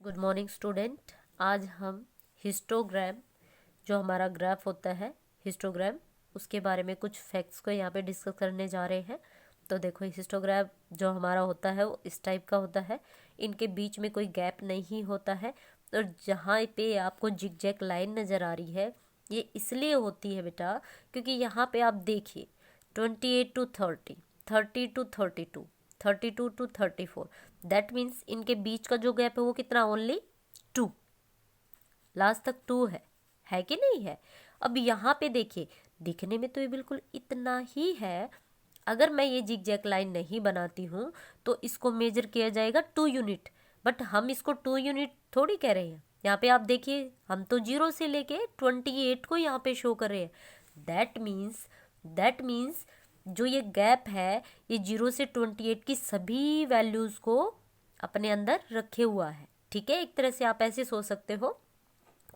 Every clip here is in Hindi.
Good morning student. आज हम हिस्टोग्राम जो हमारा ग्राफ होता है हिस्टोग्राम उसके बारे में कुछ फैक्ट्स को यहाँ पे डिस्कस करने जा रहे हैं। तो देखो हिस्टोग्राम जो हमारा होता है वो इस टाइप का होता है। इनके बीच में कोई गैप नहीं होता है और जहाँ पे आपको जिगजैग लाइन नज़र आ रही है ये इसलिए होती है बेटा क्योंकि यहाँ पे आप देखिए 28 to 30, 30 to 32, 32 to 34, that means इनके बीच का जो गैप है वो कितना, ओनली 2। लास्ट तक 2 है कि नहीं है। अब यहाँ पे देखिए दिखने में तो ये बिल्कुल इतना ही है। अगर मैं ये जिगजैग लाइन नहीं बनाती हूँ तो इसको मेजर किया जाएगा 2 यूनिट, बट हम इसको 2 यूनिट थोड़ी कह रहे हैं। यहाँ पे आप देखिए हम तो 0 से लेके 28 को यहाँ पे शो कर रहे हैं। दैट मीन्स जो ये गैप है ये 0 से 28 की सभी वैल्यूज़ को अपने अंदर रखे हुआ है। ठीक है, एक तरह से आप ऐसे सोच सकते हो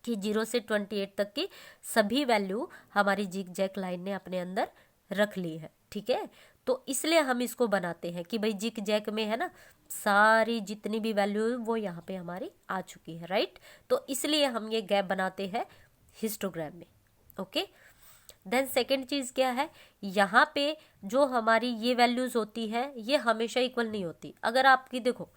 कि 0 से 28 तक की सभी वैल्यू हमारी जिगजैग लाइन ने अपने अंदर रख ली है। ठीक है, तो इसलिए हम इसको बनाते हैं कि भाई जिगजैग में है ना सारी जितनी भी वैल्यू है वो यहाँ पे हमारी आ चुकी है, राइट। तो इसलिए हम ये गैप बनाते हैं हिस्टोग्राम में। ओके, देन सेकेंड चीज़ क्या है, यहाँ पे जो हमारी ये वैल्यूज़ होती है ये हमेशा इक्वल नहीं होती। अगर आपकी देखो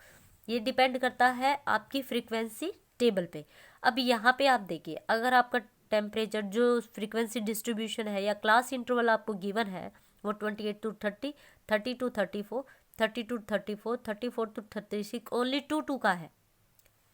ये डिपेंड करता है आपकी फ्रीक्वेंसी टेबल पे। अब यहाँ पे आप देखिए अगर आपका टेम्परेचर जो फ्रीक्वेंसी डिस्ट्रीब्यूशन है या क्लास इंटरवल आपको गिवन है वो 28 to 30, 30 to 34, 30 to 34, 34 to 36 only 2 का है,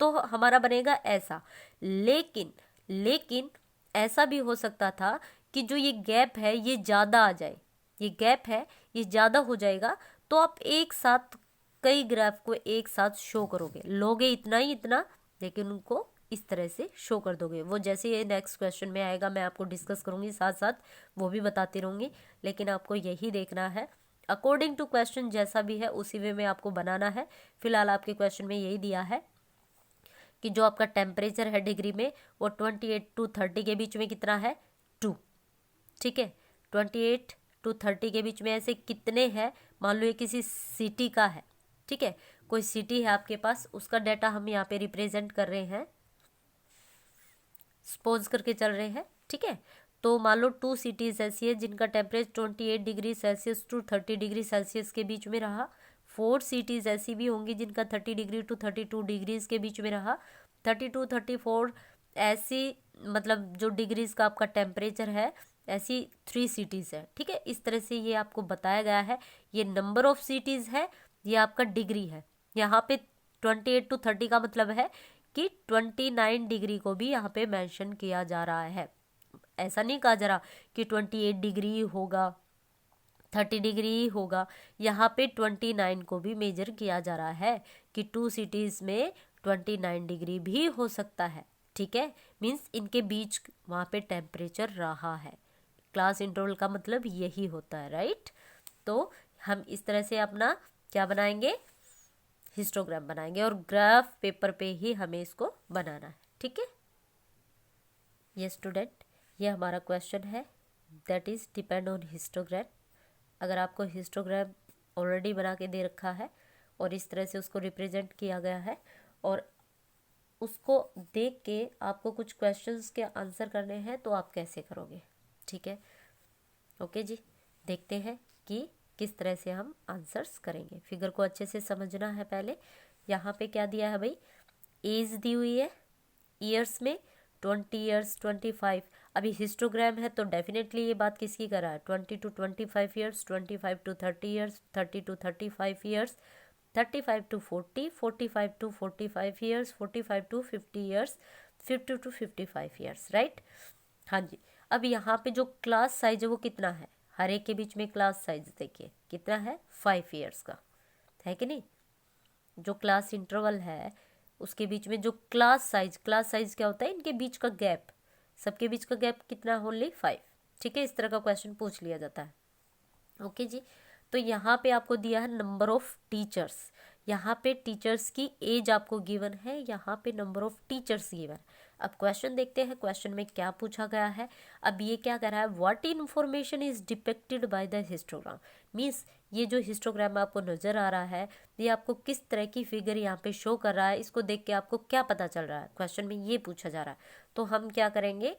तो हमारा बनेगा ऐसा। लेकिन ऐसा भी हो सकता था कि जो ये गैप है ये ज़्यादा आ जाए, ये गैप है ये ज़्यादा हो जाएगा, तो आप एक साथ कई ग्राफ को एक साथ शो करोगे, लोगे इतना ही इतना, लेकिन उनको इस तरह से शो कर दोगे। वो जैसे ये नेक्स्ट क्वेश्चन में आएगा मैं आपको डिस्कस करूँगी, साथ साथ वो भी बताती रहूँगी, लेकिन आपको यही देखना है अकॉर्डिंग टू क्वेश्चन जैसा भी है उसी वे में आपको बनाना है। फिलहाल आपके क्वेश्चन में यही दिया है कि जो आपका टेम्परेचर है डिग्री में वो 28 to 30 के बीच में कितना है, 2। ठीक है, 28 to 30 के बीच में ऐसे कितने हैं, मान लो ये किसी सिटी का है। ठीक है, कोई सिटी है आपके पास, उसका डाटा हम यहाँ पे रिप्रेजेंट कर रहे हैं, सपोज करके चल रहे हैं। ठीक है, तो मान लो 2 सिटीज़ ऐसी है जिनका temperature 28 degree Celsius to 30 degree Celsius के बीच में रहा। 4 सिटीज़ ऐसी भी होंगी जिनका 30 डिग्री टू 32 डिग्रीज के बीच में रहा। 32 34 ऐसी मतलब जो डिग्रीज का आपका टेम्परेचर है ऐसी 3 सिटीज़ है। ठीक है, इस तरह से ये आपको बताया गया है। ये नंबर ऑफ सिटीज़ है, ये आपका डिग्री है। यहाँ पे 28 to 30 का मतलब है कि 29 डिग्री को भी यहाँ पे मेंशन किया जा रहा है। ऐसा नहीं कहा जा रहा कि 28 डिग्री होगा, 30 डिग्री होगा। यहाँ पे 29 को भी मेजर किया जा रहा है कि 2 सिटीज़ में 29 डिग्री भी हो सकता है। ठीक है, मीन्स इनके बीच वहाँ पे टेम्परेचर रहा है। क्लास इंटरवल का मतलब यही होता है, राइट। तो हम इस तरह से अपना क्या बनाएंगे, हिस्टोग्राम बनाएंगे और ग्राफ पेपर पे ही हमें इसको बनाना है। ठीक है, ये स्टूडेंट ये हमारा क्वेश्चन है that is depend on histogram. अगर आपको हिस्टोग्राम ऑलरेडी बना के दे रखा है और इस तरह से उसको रिप्रेजेंट किया गया है और उसको देख के आपको कुछ क्वेश्चंस के आंसर करने हैं तो आप कैसे करोगे। ठीक है, ओके जी, देखते हैं कि किस तरह से हम आंसर्स करेंगे। फिगर को अच्छे से समझना है पहले। यहाँ पे क्या दिया है भाई, एज दी हुई है ईयर्स में 20 ईयर्स 25। अभी हिस्टोग्राम है तो डेफिनेटली ये बात किसकी कर रहा है, 20 to 25 years, 25 to 30 years, 30 to 35 years, 35 to 40, 45 to 45 years, 45 to 50 years, 50 to 55 years, right. हाँ जी, अब यहाँ पे जो क्लास साइज है वो कितना है, हर एक के बीच में क्लास साइज देखिए कितना है, 5 ईयर्स का है कि नहीं। जो क्लास इंटरवल है उसके बीच में जो क्लास साइज क्या होता है, इनके बीच का गैप, सबके बीच का गैप कितना, ओनली 5। ठीक है, इस तरह का क्वेश्चन पूछ लिया जाता है। ओके जी, तो यहाँ पे आपको दिया है नंबर ऑफ टीचर्स। यहाँ पे टीचर्स की एज आपको गिवन है, यहाँ पे नंबर ऑफ टीचर्स गिवन। अब क्वेश्चन देखते हैं, क्वेश्चन में क्या पूछा गया है। अब ये क्या कह रहा है, what information is depicted by the histogram. Means ये जो हिस्टोग्राम आपको नजर आ रहा है, ये आपको किस तरह की फिगर यहाँ पे शो कर रहा है, इसको देख के आपको क्या पता चल रहा है, क्वेश्चन में ये पूछा जा रहा है। तो हम क्या करेंगे,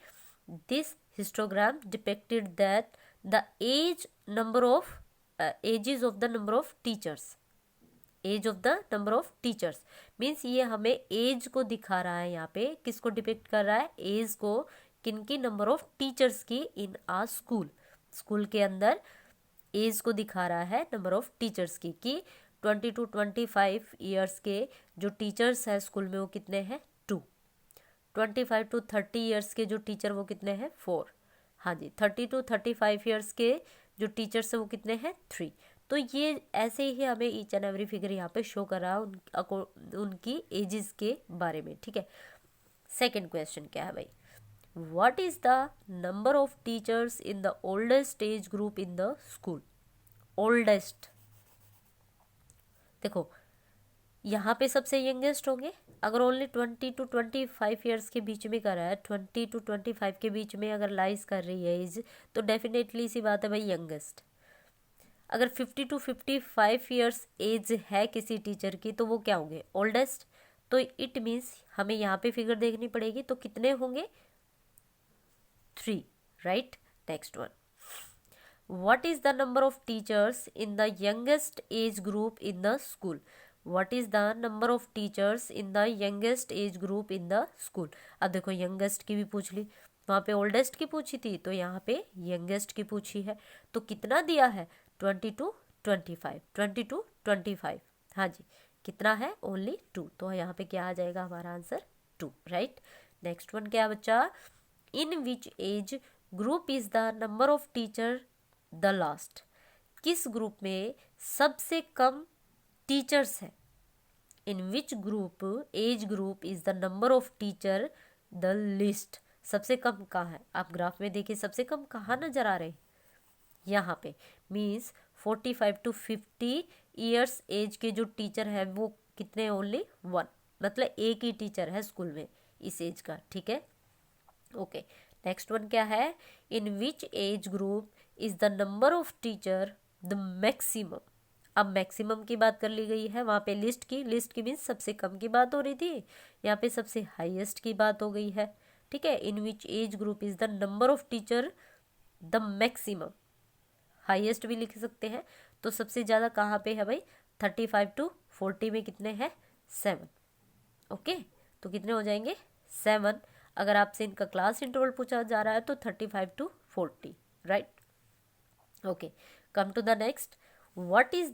this histogram depicted that the age number of ages of the number of teachers, age of the number of teachers. Means ये हमें एज को दिखा रहा है, यहाँ पे किसको डिपिक्ट कर रहा है, एज को, किनकी, नंबर ऑफ टीचर्स की इन आ स्कूल, स्कूल के अंदर एज को दिखा रहा है नंबर ऑफ टीचर्स की, कि 20 to 25 ईयर्स के जो टीचर्स हैं स्कूल में वो कितने हैं, 2। 25 to 30 ईयर्स के जो टीचर वो कितने हैं, 4। हाँ जी, 30 to 35 ईयर्स के जो टीचर्स हैं वो कितने हैं, 3। तो ये ऐसे ही हमें ईच एंड एवरी फिगर यहाँ पे शो कर रहा है उनकी एजेस के बारे में, ठीक है। सेकेंड क्वेश्चन क्या है भाई, what is the number of teachers in the oldest age group in the school. Oldest, देखो यहाँ पे सबसे यंगेस्ट होंगे। अगर ओनली 20 to 25 ईयर्स के बीच में कर रहा है, 20 to 25 के बीच में अगर लाइज कर रही है एज, तो डेफिनेटली सी बात है भाई यंगेस्ट। अगर 50 to 55 ईयर्स एज है किसी टीचर की, तो वो क्या होंगे, ओल्डेस्ट। तो इट मीन्स हमें यहाँ पे फिगर देखनी पड़ेगी, तो कितने होंगे, 3, right. Next one, what is the number of teachers in the youngest age group in the school. What is the number of teachers in the youngest age group in the school. अब देखो यंगेस्ट की भी पूछ ली, वहाँ पे ओल्डेस्ट की पूछी थी, तो यहाँ पे यंगेस्ट की पूछी है। तो कितना दिया है, 20 to 25, 20 to 25। हाँ जी, कितना है, ओनली 2। तो यहाँ पे क्या आ जाएगा हमारा आंसर, 2, राइट। नेक्स्ट वन क्या बच्चा, in which age group is the number of teacher the last. किस ग्रुप में सबसे कम टीचर्स है। In which group, age group is the number of teacher the list. सबसे कम कहाँ है, आप ग्राफ में देखिए सबसे कम कहाँ नजर आ रहे हैं, यहाँ पे। मीन्स 45 to 50 ईयर्स एज के जो टीचर है वो कितने, ओनली 1, मतलब एक ही टीचर है स्कूल में इस एज का, ठीक है। ओके, नेक्स्ट वन क्या है, in which age group is the number of teacher the maximum. अब मैक्सिमम की बात कर ली गई है, वहाँ पे लिस्ट की मीन्स सबसे कम की बात हो रही थी, यहाँ पे सबसे हाईएस्ट की बात हो गई है, ठीक है। In which age group is the number of teacher the maximum, highest भी लिख सकते हैं। तो सबसे ज़्यादा कहाँ पे है भाई, 35 to 40 में कितने हैं, 7। ओके, तो कितने हो जाएंगे, 7। अगर आपसे इनका क्लास इंटरवल पूछा जा रहा है तो 35 to 40, right. Okay, come to the next, what is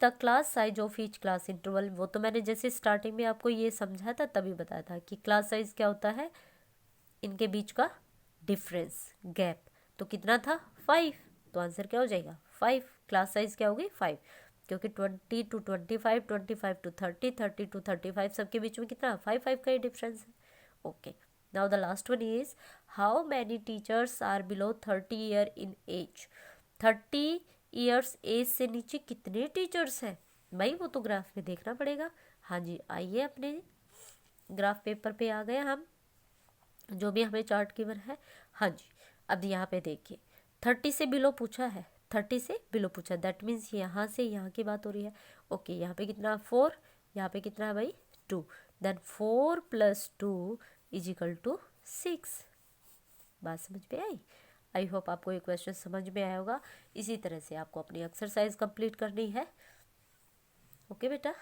the class size of each class interval. वो तो मैंने जैसे स्टार्टिंग में आपको ये समझा था तभी बताया था कि क्लास साइज क्या होता है, इनके बीच का डिफरेंस, गैप। तो कितना था, 5। तो आंसर क्या हो जाएगा, 5। क्लास साइज क्या होगी, 5, क्योंकि 20 to 25, 25 to 30, 30 to 35 सबके बीच में कितना, 5 का ही डिफरेंस है। Okay, now the last one is, how many teachers are below 30 year in age. 30 years age से नीचे कितने टीचर्स हैं भाई, वो तो ग्राफ में देखना पड़ेगा। हाँ जी, आइए अपने ग्राफ पेपर पे आ गए हम, जो भी हमें चार्ट गिवन है। हाँ जी, अब यहाँ पे देखिए 30 से बिलो पूछा है, 30 से बिलो पूछा, दैट मीन्स यहाँ से यहाँ की बात हो रही है। ओके, यहाँ पे कितना, 4, यहाँ पे कितना है भाई, 2। देन 4 + 2 = 6। बात समझ में आई। आई होप आपको ये क्वेश्चन समझ में आया होगा। इसी तरह से आपको अपनी एक्सरसाइज कंप्लीट करनी है। ओके बेटा।